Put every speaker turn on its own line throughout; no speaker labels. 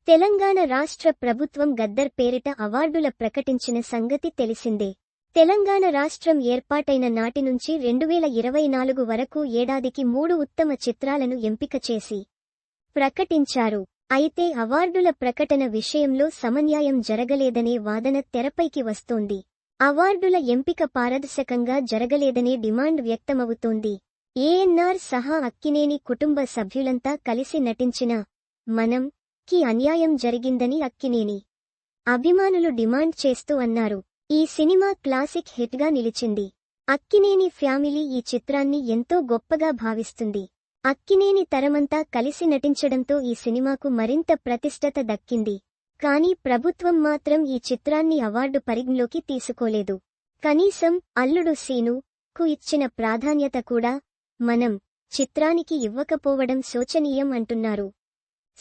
తెలంగాణ రాష్ట్ర ప్రభుత్వం గద్దర్ పేరిట అవార్డుల ప్రకటించిన సంగతి తెలిసిందే. తెలంగాణ రాష్ట్రం ఏర్పాటైన నాటి నుంచి 2024 వరకు ఏడాదికి 3 ఉత్తమ చిత్రాలను ఎంపిక చేసి ప్రకటించారు. అయితే అవార్డుల ప్రకటన విషయంలో సమన్యాయం జరగలేదనే వాదన తెరపైకి వస్తోంది. అవార్డుల ఎంపిక పారదర్శకంగా జరగలేదనే డిమాండ్ వ్యక్తమవుతోంది. ఏఎన్నార్ సహా అక్కినేని కుటుంబ సభ్యులంతా కలిసి నటించిన మనం కి అన్యాయం జరిగిందని అక్కినేని అభిమానులు డిమాండ్ చేస్తూ అన్నారు. ఈ సినిమా క్లాసిక్ హిట్గా నిలిచింది. అక్కినేని ఫ్యామిలీ ఈ చిత్రాన్ని ఎంతో గొప్పగా భావిస్తుంది. అక్కినేని తరమంతా కలిసి నటించడంతో ఈ సినిమాకు మరింత ప్రతిష్టత దక్కింది. కానీ ప్రభుత్వం మాత్రం ఈ చిత్రాన్ని అవార్డు పరిగణలోకి తీసుకోలేదు. కనీసం అల్లుడు సీను కు ఇచ్చిన ప్రాధాన్యత కూడా మనం చిత్రానికి ఇవ్వకపోవడం శోచనీయం అంటున్నారు.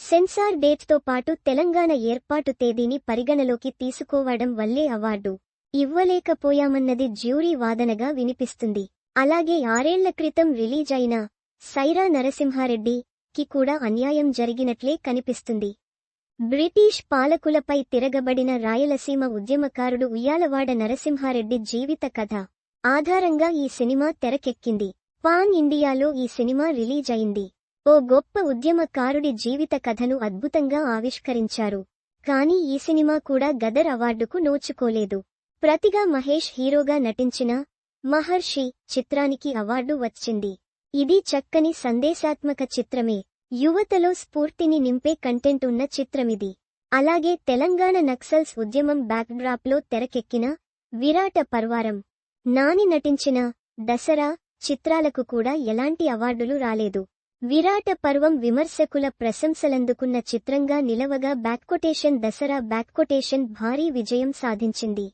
సెన్సార్ డేట్తో పాటు తెలంగాణ ఏర్పాటు తేదీని పరిగణలోకి తీసుకోవడం వల్లే అవార్డు ఇవ్వలేకపోయామన్నది జ్యూరీ వాదనగా వినిపిస్తుంది. అలాగే 6 ఏళ్ల క్రితం రిలీజ్ అయిన సైరా నరసింహారెడ్డి కి కూడా అన్యాయం జరిగినట్లే కనిపిస్తుంది. బ్రిటిష్ పాలకులపై తిరగబడిన రాయలసీమ ఉద్యమకారుడు ఉయ్యాలవాడ నరసింహారెడ్డి జీవిత కథ ఆధారంగా ఈ సినిమా తెరకెక్కింది. పాన్ ఇండియాలో ఈ సినిమా రిలీజ్ అయింది. ఓ గొప్ప ఉద్యమకారుడి జీవిత కథను అద్భుతంగా ఆవిష్కరించారు. కానీ ఈ సినిమా కూడా గదర్ అవార్డుకు నోచుకోలేదు. ప్రతిగా మహేష్ హీరోగా నటించిన మహర్షి చిత్రానికి అవార్డు వచ్చింది. ఇది చక్కని సందేశాత్మక చిత్రమే. యువతలో స్ఫూర్తిని నింపే కంటెంట్ ఉన్న చిత్రమిది. అలాగే తెలంగాణ నక్సల్స్ ఉద్యమం బ్యాక్డ్రాప్లో తెరకెక్కిన విరాట పర్వారం, నాని నటించిన దసరా చిత్రాలకు కూడా ఎలాంటి అవార్డులు రాలేదు. విరాట పర్వం విమర్శకుల ప్రశంసలందుకున్న చిత్రంగా నిలవగా దసరా భారీ విజయం సాధించింది.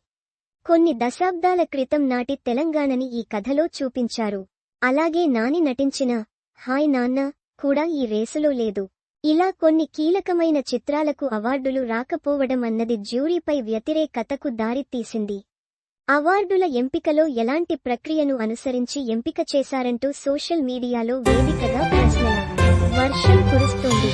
కొన్ని దశాబ్దాల క్రితం నాటి తెలంగాణని ఈ కథలో చూపించారు. అలాగే నాని నటించిన హాయ్ నాన్న కూడా ఈ రేసులో లేదు. ఇలా కొన్ని కీలకమైన చిత్రాలకు అవార్డులు రాకపోవడం అన్నది జ్యూరీపై వ్యతిరేకతకు దారితీసింది. అవార్డుల ఎంపికలో ఎలాంటి ప్రక్రియను అనుసరించి ఎంపిక చేశారంటూ సోషల్ మీడియాలో వేదికగా ప్రశ్నల వర్షం కురుస్తోంది.